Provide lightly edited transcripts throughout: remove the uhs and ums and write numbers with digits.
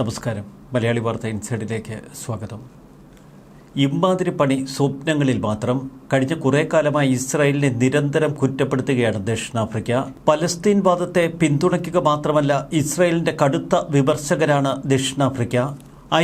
നമസ്കാരം. മലയാളി വാർത്ത ഇൻസൈഡിലേക്ക് സ്വാഗതം. ഇമ്മാതിരി പണി സ്വപ്നങ്ങളിൽ മാത്രം. കഴിഞ്ഞ കുറേ കാലമായി ഇസ്രായേലിനെ നിരന്തരം കുറ്റപ്പെടുത്തുകയാണ് ദക്ഷിണാഫ്രിക്ക. പലസ്തീൻ വാദത്തെ പിന്തുണയ്ക്കുക മാത്രമല്ല, ഇസ്രായേലിന്റെ കടുത്ത വിമർശകരാണ് ദക്ഷിണാഫ്രിക്ക.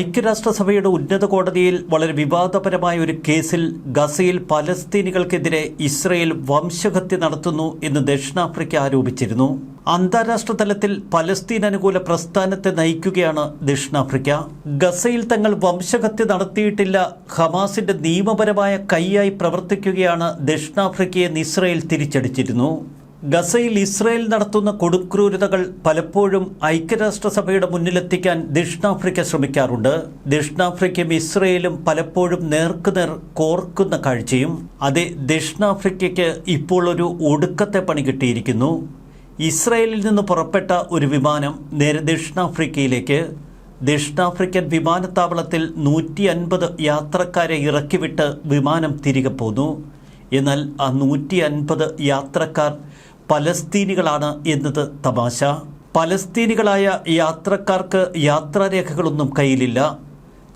ഐക്യരാഷ്ട്രസഭയുടെ ഉന്നത കോടതിയിൽ വളരെ വിവാദപരമായ ഒരു കേസിൽ ഗസയിൽ പലസ്തീനികൾക്കെതിരെ ഇസ്രായേൽ വംശഹത്യ നടത്തുന്നു എന്ന് ദക്ഷിണാഫ്രിക്ക ആരോപിച്ചിരുന്നു. അന്താരാഷ്ട്ര തലത്തിൽ പലസ്തീൻ അനുകൂല പ്രസ്ഥാനത്തെ നയിക്കുകയാണ് ദക്ഷിണാഫ്രിക്ക. ഗസയിൽ തങ്ങൾ വംശഹത്യ നടത്തിയിട്ടില്ല, ഹമാസിന്റെ നിയമപരമായ കൈയായി പ്രവർത്തിക്കുകയാണ് ദക്ഷിണാഫ്രിക്കയെന്ന് ഇസ്രായേൽ തിരിച്ചടിച്ചിരുന്നു. ഗസയിൽ ഇസ്രായേൽ നടത്തുന്ന കൊടുക്രൂരതകൾ പലപ്പോഴും ഐക്യരാഷ്ട്രസഭയുടെ മുന്നിലെത്തിക്കാൻ ദക്ഷിണാഫ്രിക്ക ശ്രമിക്കാറുണ്ട്. ദക്ഷിണാഫ്രിക്കയും ഇസ്രായേലും പലപ്പോഴും നേർക്കുനേർ കോർക്കുന്ന കാഴ്ചയും. അതേ ദക്ഷിണാഫ്രിക്കയ്ക്ക് ഇപ്പോൾ ഒരു ഒടുക്കത്തെ പണി കിട്ടിയിരിക്കുന്നു. ഇസ്രായേലിൽ നിന്ന് പുറപ്പെട്ട ഒരു വിമാനം നേരെ ദക്ഷിണാഫ്രിക്കയിലേക്ക്. ദക്ഷിണാഫ്രിക്കൻ വിമാനത്താവളത്തിൽ 150 യാത്രക്കാരെ ഇറക്കിവിട്ട് വിമാനം തിരികെ പോന്നു. എന്നാൽ ആ 150 യാത്രക്കാർ പലസ്തീനികളാണ് എന്നത് തമാശ. പലസ്തീനികളായ യാത്രക്കാർക്ക് യാത്രാരേഖകളൊന്നും കയ്യിലില്ല.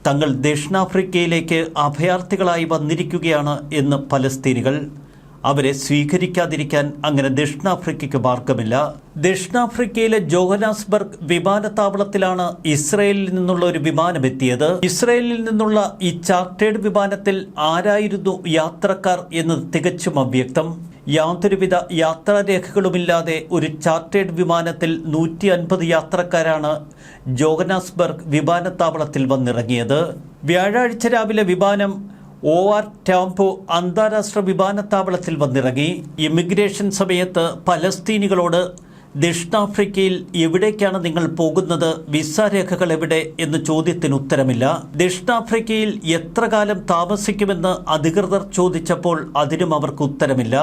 തങ്ങൾ ദക്ഷിണാഫ്രിക്കയിലേക്ക് അഭയാർത്ഥികളായി വന്നിരിക്കുകയാണ് എന്ന് പലസ്തീനികൾ. അവരെ സ്വീകരിക്കാതിരിക്കാൻ അങ്ങനെ ദക്ഷിണാഫ്രിക്കയ്ക്ക് മാർഗമില്ല. ദക്ഷിണാഫ്രിക്കയിലെ ജോഹനാസ്ബർഗ് വിമാനത്താവളത്തിലാണ് ഇസ്രായേലിൽ നിന്നുള്ള ഒരു വിമാനം എത്തിയത്. ഇസ്രായേലിൽ നിന്നുള്ള ഈ ചാർട്ടേഡ് വിമാനത്തിൽ ആരായിരുന്നു യാത്രക്കാർ എന്നത് തികച്ചും അവ്യക്തം. യാതൊരുവിധ യാത്രാരേഖകളുമില്ലാതെ ഒരു ചാർട്ടേഡ് വിമാനത്തിൽ 150 യാത്രക്കാരാണ് ജോഹനാസ്ബർഗ് വിമാനത്താവളത്തിൽ വന്നിറങ്ങിയത്. വ്യാഴാഴ്ച രാവിലെ വിമാനം OR ടാംപോ അന്താരാഷ്ട്ര വിമാനത്താവളത്തിൽ വന്നിറങ്ങി. ഇമിഗ്രേഷൻ സമയത്ത് പലസ്തീനികളോട് ദക്ഷിണാഫ്രിക്കയിൽ എവിടേക്കാണ് നിങ്ങൾ പോകുന്നത്, വിസ രേഖകൾ എവിടെ എന്ന ചോദ്യത്തിന് ഉത്തരമില്ല. ദക്ഷിണാഫ്രിക്കയിൽ എത്ര കാലം താമസിക്കുമെന്ന് അധികൃതർ ചോദിച്ചപ്പോൾ അതിനും അവർക്ക് ഉത്തരമില്ല.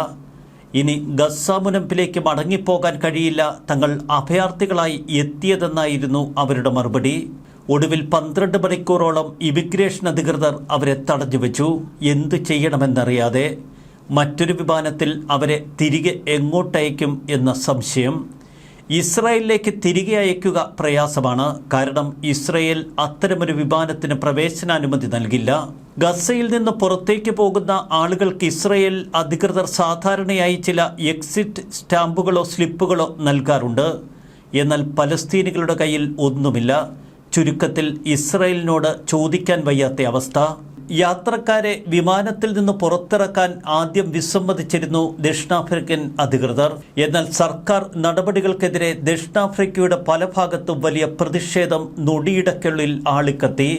ഇനി ഗസ മുനമ്പിലേക്ക് മടങ്ങിപ്പോകാൻ കഴിയില്ല, തങ്ങൾ അഭയാർത്ഥികളായി എത്തിയതെന്നായിരുന്നു അവരുടെ മറുപടി. ഒടുവിൽ 12 മണിക്കൂറോളം ഇമിഗ്രേഷൻ അധികൃതർ അവരെ തടഞ്ഞുവെച്ചു. എന്ത് ചെയ്യണമെന്നറിയാതെ മറ്റൊരു വിമാനത്തിൽ അവരെ തിരികെ എങ്ങോട്ടയക്കും എന്ന സംശയം. ഇസ്രായേലിലേക്ക് തിരികെ അയക്കുക പ്രയാസമാണ്. കാരണം ഇസ്രായേൽ അത്തരമൊരു വിമാനത്തിന് പ്രവേശനാനുമതി നൽകില്ല. ഗസയിൽ നിന്ന് പുറത്തേക്ക് പോകുന്ന ആളുകൾക്ക് ഇസ്രായേൽ അധികൃതർ സാധാരണയായി ചില എക്സിറ്റ് സ്റ്റാമ്പുകളോ സ്ലിപ്പുകളോ നൽകാറുണ്ട്. എന്നാൽ പലസ്തീനികളുടെ കയ്യിൽ ഒന്നുമില്ല. ചുരുക്കത്തിൽ ഇസ്രായേലിനോട് ചോദിക്കാൻ വയ്യാത്ത അവസ്ഥ. യാത്രക്കാരെ വിമാനത്തിൽ നിന്ന് പുറത്തിറക്കാൻ ആദ്യം വിസമ്മതിച്ചിരുന്നു ദക്ഷിണാഫ്രിക്കൻ അധികൃതർ. എന്നാൽ സർക്കാർ നടപടികൾക്കെതിരെ ദക്ഷിണാഫ്രിക്കയുടെ പല ഭാഗത്തും വലിയ പ്രതിഷേധം നൊടിയിടയ്ക്കുള്ളിൽ ആളിക്കത്തി.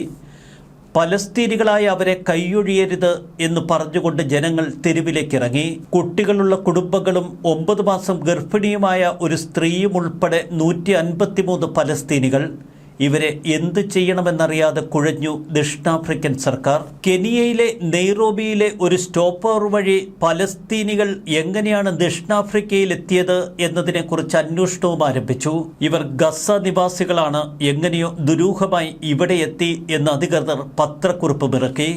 പലസ്തീനികളായ അവരെ കൈയൊഴിയരുത് എന്ന് പറഞ്ഞുകൊണ്ട് ജനങ്ങൾ തെരുവിലേക്കിറങ്ങി. കുട്ടികളുള്ള കുടുംബങ്ങളും 9 മാസം ഗർഭിണിയുമായ ഒരു സ്ത്രീയും ഉൾപ്പെടെ 153 പലസ്തീനികൾ. ഇവരെ എന്ത് ചെയ്യണമെന്നറിയാതെ കുഴഞ്ഞു ദക്ഷിണാഫ്രിക്കൻ സർക്കാർ. കെനിയയിലെ നെയ്റോബിയിലെ ഒരു സ്റ്റോപ്പർ വഴി പലസ്തീനികൾ എങ്ങനെയാണ് ദക്ഷിണാഫ്രിക്കയിൽ എത്തിയത് എന്നതിനെക്കുറിച്ച് അന്വേഷണവും ആരംഭിച്ചു. ഇവർ ഗസ നിവാസികളാണ്, എങ്ങനെയോ ദുരൂഹമായി ഇവിടെ എത്തി എന്ന് അധികൃതർ പത്രക്കുറിപ്പ് ഇറക്കി.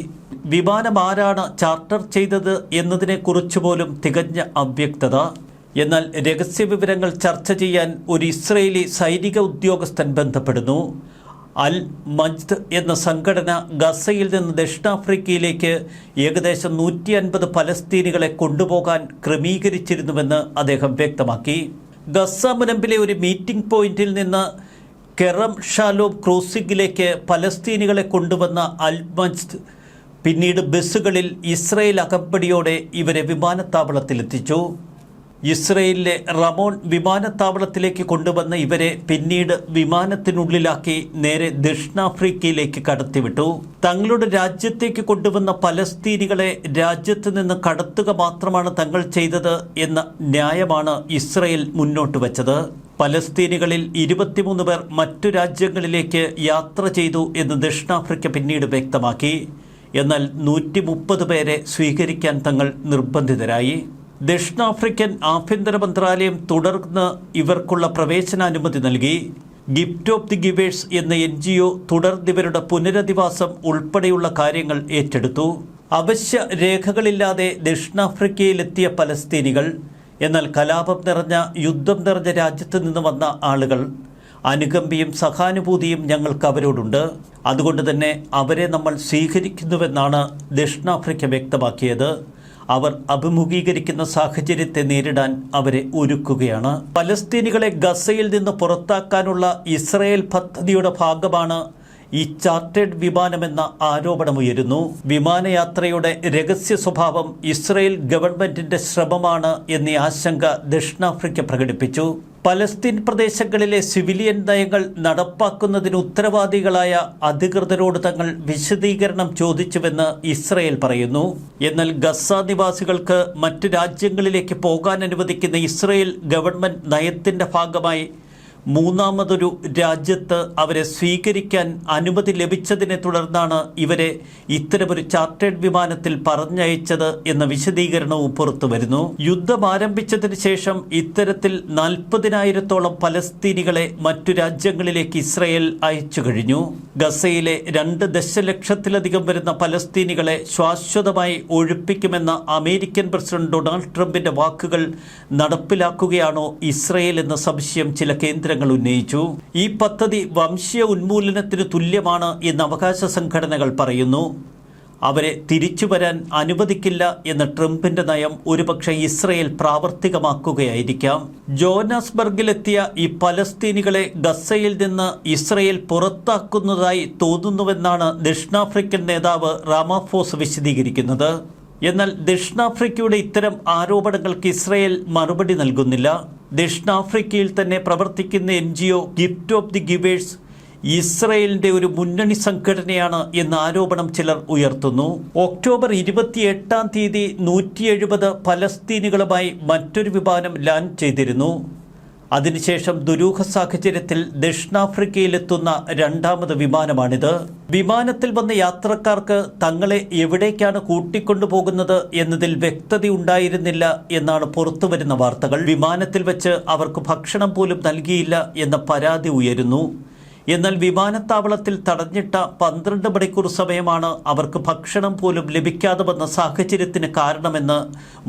വിമാനം ആരാണ് ചാർട്ടർ ചെയ്തത് എന്നതിനെക്കുറിച്ച് പോലും തികഞ്ഞ അവ്യക്തത. എന്നാൽ രഹസ്യവിവരങ്ങൾ ചർച്ച ചെയ്യാൻ ഒരു ഇസ്രയേലി സൈനിക ഉദ്യോഗസ്ഥൻ ബന്ധപ്പെടുന്നു. അൽ മജ്ദ് എന്ന സംഘടന ഗസയിൽ നിന്ന് ദക്ഷിണാഫ്രിക്കയിലേക്ക് ഏകദേശം 150 പലസ്തീനികളെ കൊണ്ടുപോകാൻ ക്രമീകരിച്ചിരുന്നുവെന്ന് അദ്ദേഹം വ്യക്തമാക്കി. ഗസ മുനമ്പിലെ ഒരു മീറ്റിംഗ് പോയിന്റിൽ നിന്ന് കെറം ഷാലോം ക്രോസിംഗിലേക്ക് പലസ്തീനികളെ കൊണ്ടുവന്ന അൽ മജ്ദ് പിന്നീട് ബസ്സുകളിൽ ഇസ്രയേൽ അകമ്പടിയോടെ ഇവരെ വിമാനത്താവളത്തിലെത്തിച്ചു. ഇസ്രയേലിലെ റമോൺ വിമാനത്താവളത്തിലേക്ക് കൊണ്ടുവന്ന ഇവരെ പിന്നീട് വിമാനത്തിനുള്ളിലാക്കി നേരെ ദക്ഷിണാഫ്രിക്കയിലേക്ക് കടത്തിവിട്ടു. തങ്ങളുടെ രാജ്യത്തേക്ക് കൊണ്ടുവന്ന പലസ്തീനികളെ രാജ്യത്ത് നിന്ന് കടത്തുക മാത്രമാണ് തങ്ങൾ ചെയ്തത് എന്ന ന്യായമാണ് ഇസ്രയേൽ മുന്നോട്ട് വച്ചത്. പലസ്തീനികളിൽ 23 പേർ മറ്റു രാജ്യങ്ങളിലേക്ക് യാത്ര ചെയ്തു എന്ന് ദക്ഷിണാഫ്രിക്ക പിന്നീട് വ്യക്തമാക്കി. എന്നാൽ 130 പേരെ സ്വീകരിക്കാൻ തങ്ങൾ നിർബന്ധിതരായി. ദക്ഷിണാഫ്രിക്കൻ ആഭ്യന്തര മന്ത്രാലയം തുടർന്ന് ഇവർക്കുള്ള പ്രവേശനാനുമതി നൽകി. ഗിഫ്റ്റ് ഓഫ് ദി ഗിവേഴ്സ് എന്ന NGO തുടർന്നിവരുടെ പുനരധിവാസം ഉൾപ്പെടെയുള്ള കാര്യങ്ങൾ ഏറ്റെടുത്തു. അവശ്യ രേഖകളില്ലാതെ ദക്ഷിണാഫ്രിക്കയിലെത്തിയ പലസ്തീനികൾ, എന്നാൽ കലാപം നിറഞ്ഞ യുദ്ധം നിറഞ്ഞ രാജ്യത്ത് നിന്ന് വന്ന ആളുകൾ, അനുകമ്പയും സഹാനുഭൂതിയും ഞങ്ങൾക്ക് അവരോടുണ്ട്. അതുകൊണ്ട് തന്നെ അവരെ നമ്മൾ സ്വീകരിക്കുന്നുവെന്നാണ് ദക്ഷിണാഫ്രിക്ക വ്യക്തമാക്കിയത്. അവർ അഭിമുഖീകരിക്കുന്ന സാഹചര്യത്തെ നേരിടാൻ അവരെ ഒരുക്കുകയാണ്. പലസ്തീനികളെ ഗസയിൽ നിന്ന് പുറത്താക്കാനുള്ള ഇസ്രയേൽ പദ്ധതിയുടെ ഭാഗമാണ് ഈ ചാർട്ടേഡ് വിമാനമെന്ന ആരോപണമുയരുന്നു. വിമാനയാത്രയുടെ രഹസ്യ സ്വഭാവം ഇസ്രയേൽ ഗവൺമെന്റിന്റെ ശ്രമമാണ് എന്നീ ആശങ്ക ദക്ഷിണാഫ്രിക്ക പ്രകടിപ്പിച്ചു. പലസ്തീൻ പ്രദേശങ്ങളിലെ സിവിലിയൻ നയങ്ങൾ നടപ്പാക്കുന്നതിന് ഉത്തരവാദികളായ അധികൃതരോട് തങ്ങൾ വിശദീകരണം ചോദിച്ചുവെന്ന് ഇസ്രയേൽ പറയുന്നു. എന്നാൽ ഗസ നിവാസികൾക്ക് മറ്റ് രാജ്യങ്ങളിലേക്ക് പോകാൻ അനുവദിക്കുന്ന ഇസ്രയേൽ ഗവൺമെന്റ് നയത്തിന്റെ ഭാഗമായി മൂന്നാമതൊരു രാജ്യത്ത് അവരെ സ്വീകരിക്കാൻ അനുമതി ലഭിച്ചതിനെ തുടർന്നാണ് ഇവരെ ഇത്തരമൊരു ചാർട്ടേഡ് വിമാനത്തിൽ പറഞ്ഞയച്ചത് എന്ന വിശദീകരണവും പുറത്തു വരുന്നു. യുദ്ധം ആരംഭിച്ചതിന് ശേഷം ഇത്തരത്തിൽ 40,000-ഓളം പലസ്തീനികളെ മറ്റു രാജ്യങ്ങളിലേക്ക് ഇസ്രയേൽ അയച്ചു കഴിഞ്ഞു. ഗസയിലെ 2 ദശലക്ഷത്തിലധികം വരുന്ന പലസ്തീനികളെ ശാശ്വതമായി ഒഴിപ്പിക്കുമെന്ന അമേരിക്കൻ പ്രസിഡന്റ് ഡൊണാൾഡ് ട്രംപിന്റെ വാക്കുകൾ നടപ്പിലാക്കുകയാണോ ഇസ്രയേൽ എന്ന സംശയം ചില കേന്ദ്ര ഉന്നയിച്ചു. ഈ പദ്ധതി വംശീയ ഉന്മൂലനത്തിന് തുല്യമാണ് എന്ന് അവകാശ സംഘടനകൾ പറയുന്നു. അവരെ തിരിച്ചു വരാൻ അനുവദിക്കില്ല എന്ന ട്രംപിന്റെ നയം ഒരുപക്ഷെ ഇസ്രയേൽ പ്രാവർത്തികമാക്കുകയായിരിക്കാം. ജോനാസ്ബർഗിലെത്തിയ ഈ പലസ്തീനികളെ ഗസയിൽ നിന്ന് ഇസ്രയേൽ പുറത്താക്കുന്നതായി തോന്നുന്നുവെന്നാണ് ദക്ഷിണാഫ്രിക്കൻ നേതാവ് റാമാഫോസ് വിശദീകരിക്കുന്നത്. എന്നാൽ ദക്ഷിണാഫ്രിക്കയുടെ ഇത്തരം ആരോപണങ്ങൾക്ക് ഇസ്രയേൽ മറുപടി നൽകുന്നില്ല. ദക്ഷിണാഫ്രിക്കയിൽ തന്നെ പ്രവർത്തിക്കുന്ന NGO gift of the givers ഇസ്രയേലിന്റെ ഒരു മുന്നണി സംഘടനയാണ് എന്ന ആരോപണം ചിലർ ഉയർത്തുന്നു. ഒക്ടോബർ 28-ാം തീയതി 170 പലസ്തീനികളുമായി മറ്റൊരു വിമാനം ലാൻഡ് ചെയ്തിരുന്നു. അതിനുശേഷം ദുരൂഹ സാഹചര്യത്തിൽ ദക്ഷിണാഫ്രിക്കയിലെത്തുന്ന 2ാമത് വിമാനമാണിത്. വിമാനത്തിൽ വന്ന യാത്രക്കാർക്ക് തങ്ങളെ എവിടേക്കാണ് കൂട്ടിക്കൊണ്ടുപോകുന്നത് എന്നതിൽ വ്യക്തതയുണ്ടായിരുന്നില്ല എന്നാണ് പുറത്തുവരുന്ന വാർത്തകൾ. വിമാനത്തിൽ വെച്ച് അവർക്ക് ഭക്ഷണം പോലും നൽകിയില്ല എന്ന പരാതി ഉയരുന്നു. എന്നാൽ വിമാനത്താവളത്തിൽ തടഞ്ഞിട്ട 12 മണിക്കൂർ സമയമാണ് അവർക്ക് ഭക്ഷണം പോലും ലഭിക്കാതെ വന്ന സാഹചര്യത്തിന് കാരണമെന്ന്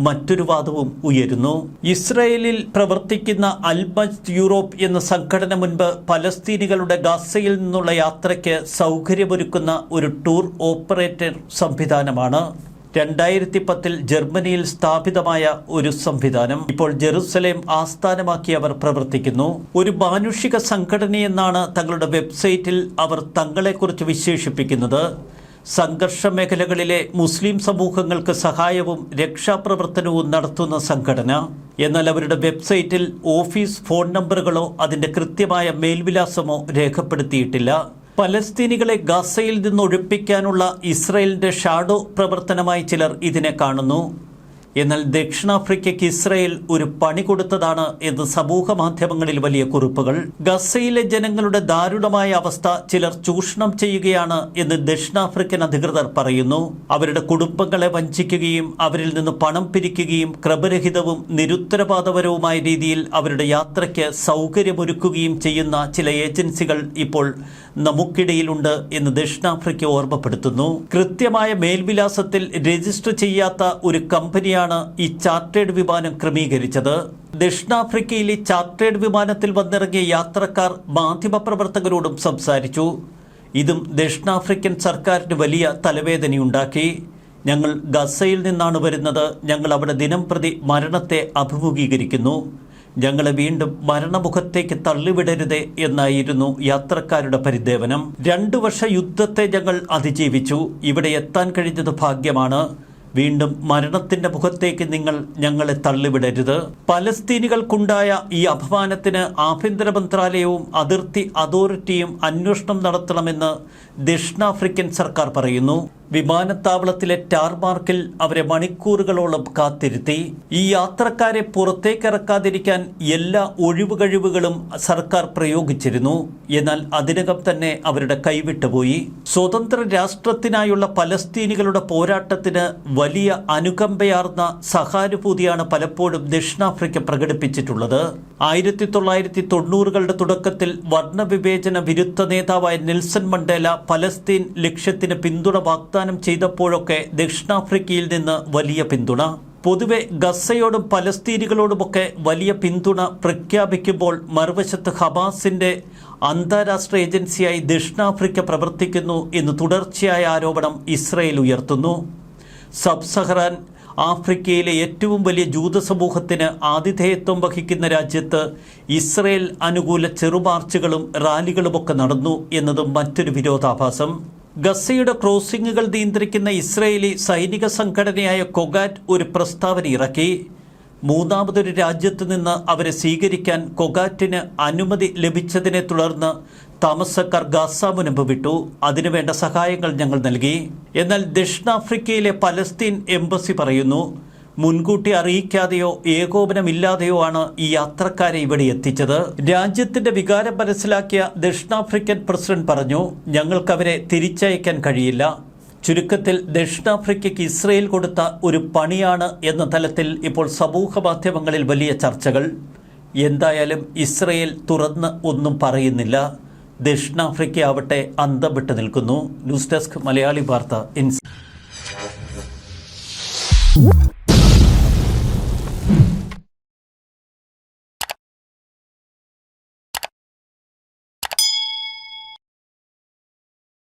മറ്റൊരു വാദവും ഉയരുന്നു. ഇസ്രയേലിൽ പ്രവർത്തിക്കുന്ന അൽ-മജ്ദ് യൂറോപ്പ് എന്ന സംഘടന മുൻപ് പലസ്തീനികളുടെ ഗസയിൽ നിന്നുള്ള യാത്രയ്ക്ക് സൗകര്യമൊരുക്കുന്ന ഒരു ടൂർ ഓപ്പറേറ്റർ സംവിധാനമാണ്. 2010-ൽ ജർമ്മനിയിൽ സ്ഥാപിതമായ ഒരു സംവിധാനം. ഇപ്പോൾ ജെറുസലേം ആസ്ഥാനമാക്കി അവർ പ്രവർത്തിക്കുന്നു. ഒരു മാനുഷിക സംഘടനയെന്നാണ് തങ്ങളുടെ വെബ്സൈറ്റിൽ അവർ തങ്ങളെക്കുറിച്ച് വിശേഷിപ്പിക്കുന്നത്. സംഘർഷ മേഖലകളിലെ മുസ്ലിം സമൂഹങ്ങൾക്ക് സഹായവും രക്ഷാപ്രവർത്തനവും നടത്തുന്ന സംഘടന. എന്നാൽ അവരുടെ വെബ്സൈറ്റിൽ ഓഫീസ് ഫോൺ നമ്പറുകളോ അതിൻ്റെ കൃത്യമായ മേൽവിലാസമോ രേഖപ്പെടുത്തിയിട്ടില്ല. പലസ്തീനികളെ ഗസയിൽ നിന്ന് ഒഴിപ്പിക്കാനുള്ള ഇസ്രയേലിന്റെ ഷാഡോ പ്രവർത്തനമായി ചിലർ ഇതിനെ കാണുന്നു. എന്നാൽ ദക്ഷിണാഫ്രിക്കയ്ക്ക് ഇസ്രയേൽ ഒരു പണി കൊടുത്തതാണ് എന്ന് സമൂഹ മാധ്യമങ്ങളിൽ വലിയ കുറിപ്പുകൾ. ഗസയിലെ ജനങ്ങളുടെ ദാരുണമായ അവസ്ഥ ചിലർ ചൂഷണം ചെയ്യുകയാണ് എന്ന് ദക്ഷിണാഫ്രിക്കൻ അധികൃതർ പറയുന്നു. അവരുടെ കുടുംബങ്ങളെ വഞ്ചിക്കുകയും അവരിൽ നിന്ന് പണം പിരിക്കുകയും ക്രമരഹിതവും നിരുത്തരവാദപരവുമായ രീതിയിൽ അവരുടെ യാത്രയ്ക്ക് സൗകര്യമൊരുക്കുകയും ചെയ്യുന്ന ചില ഏജൻസികൾ ഇപ്പോൾ നമുക്കിടയിലുണ്ട് എന്ന് ദക്ഷിണാഫ്രിക്ക ഓർമ്മപ്പെടുത്തുന്നു. കൃത്യമായ മേൽവിലാസത്തിൽ രജിസ്റ്റർ ചെയ്യാത്ത ഒരു കമ്പനിയാണ് ഈ ചാർട്ടേഡ് വിമാനം ക്രമീകരിച്ചത്. ദക്ഷിണാഫ്രിക്കയിലെ ചാർട്ടേഡ് വിമാനത്തിൽ വന്നിറങ്ങിയ യാത്രക്കാർ മാധ്യമപ്രവർത്തകരോടും സംസാരിച്ചു. ഇതും ദക്ഷിണാഫ്രിക്കൻ സർക്കാരിന് വലിയ തലവേദനയുണ്ടാക്കി. ഞങ്ങൾ ഗസയിൽ നിന്നാണ് വരുന്നത്. ഞങ്ങൾ അവിടെ ദിനംപ്രതി മരണത്തെ അഭിമുഖീകരിക്കുന്നു. ഞങ്ങളെ വീണ്ടും മരണമുഖത്തേക്ക് തള്ളിവിടരുതേ എന്നായിരുന്നു യാത്രക്കാരുടെ പരിദേവനം. 2 വർഷ യുദ്ധത്തെ ഞങ്ങൾ അതിജീവിച്ചു. ഇവിടെ എത്താൻ കഴിഞ്ഞത് ഭാഗ്യമാണ്. വീണ്ടും മരണത്തിന്റെ മുഖത്തേക്ക് നിങ്ങൾ ഞങ്ങളെ തള്ളിവിടരുത്. പലസ്തീനികൾക്കുണ്ടായ ഈ അപമാനത്തിന് ആഭ്യന്തര മന്ത്രാലയവും അതിർത്തി അതോറിറ്റിയും അന്വേഷണം നടത്തണമെന്ന് ദക്ഷിണാഫ്രിക്കൻ സർക്കാർ പറയുന്നു. വിമാനത്താവളത്തിലെ ടാർമാർക്കിൽ അവരെ മണിക്കൂറുകളോളം കാത്തിരുത്തി. ഈ യാത്രക്കാരെ പുറത്തേക്കിറക്കാതിരിക്കാൻ എല്ലാ ഒഴിവുകഴിവുകളും സർക്കാർ പ്രയോഗിച്ചിരുന്നു. എന്നാൽ അതിനകം തന്നെ അവരുടെ കൈവിട്ടുപോയി. സ്വതന്ത്ര രാഷ്ട്രത്തിനായുള്ള പലസ്തീനികളുടെ പോരാട്ടത്തിന് വലിയ അനുകമ്പയാർന്ന സഹാനുഭൂതിയാണ് പലപ്പോഴും ദക്ഷിണാഫ്രിക്ക പ്രകടിപ്പിച്ചിട്ടുള്ളത്. 1990കളുടെ തുടക്കത്തിൽ വർണ്ണവിവേചന വിരുദ്ധ നേതാവായ നെൽസൺ മണ്ടേല പലസ്തീൻ ലക്ഷ്യത്തിന് പിന്തുണ വാഗ്ദാനം ചെയ്തപ്പോഴൊക്കെ ദക്ഷിണാഫ്രിക്കയിൽ നിന്ന് വലിയ പിന്തുണ. പൊതുവെ ഗസയോടും പലസ്തീനികളോടുമൊക്കെ വലിയ പിന്തുണ പ്രഖ്യാപിക്കുമ്പോൾ മറുവശത്ത് ഹമാസിന്റെ അന്താരാഷ്ട്ര ഏജൻസിയായി ദക്ഷിണാഫ്രിക്ക പ്രവർത്തിക്കുന്നു എന്ന് തുടർച്ചയായ ആരോപണം ഇസ്രയേൽ ഉയർത്തുന്നു. സബ് സഹറാൻ ആഫ്രിക്കയിലെ ഏറ്റവും വലിയ ജൂത സമൂഹത്തിന് ആതിഥേയത്വം വഹിക്കുന്ന രാജ്യത്ത് ഇസ്രയേൽ അനുകൂല ചെറുമാർച്ചുകളും റാലികളുമൊക്കെ നടന്നു എന്നതും മറ്റൊരു വിരോധാഭാസം. ഗസയുടെ ക്രോസിംഗുകൾ നിയന്ത്രിക്കുന്ന ഇസ്രയേലി സൈനിക സംഘടനയായ കൊഗാറ്റ് ഒരു പ്രസ്താവന ഇറക്കി. മൂന്നാമതൊരു രാജ്യത്ത് നിന്ന് അവരെ സ്വീകരിക്കാൻ കൊഗാറ്റിന് അനുമതി ലഭിച്ചതിനെ തുടർന്ന് താമസക്കാർ ഗാസ മുനമ്പ് വിട്ടു. അതിനുവേണ്ട സഹായങ്ങൾ ഞങ്ങൾ നൽകി. എന്നാൽ ദക്ഷിണാഫ്രിക്കയിലെ പലസ്തീൻ എംബസി പറയുന്നു, മുൻകൂട്ടി അറിയിക്കാതെയോ ഏകോപനമില്ലാതെയോ ആണ് ഈ യാത്രക്കാരെ ഇവിടെ എത്തിച്ചത്. രാജ്യത്തിന്റെ വികാരം മനസ്സിലാക്കിയ ദക്ഷിണാഫ്രിക്കൻ പ്രസിഡന്റ് പറഞ്ഞു, ഞങ്ങൾക്കവരെ തിരിച്ചയക്കാൻ കഴിയില്ല. ചുരുക്കത്തിൽ ദക്ഷിണാഫ്രിക്കയ്ക്ക് ഇസ്രയേൽ കൊടുത്ത ഒരു പണിയാണ് എന്ന തലത്തിൽ ഇപ്പോൾ സമൂഹ മാധ്യമങ്ങളിൽ വലിയ ചർച്ചകൾ. എന്തായാലും ഇസ്രയേൽ തുറന്ന് ഒന്നും പറയുന്നില്ല. ദക്ഷിണാഫ്രിക്ക ആവട്ടെ അന്തം വിട്ട് നിൽക്കുന്നു. ന്യൂസ് ഡെസ്ക് മലയാളി വാർത്ത.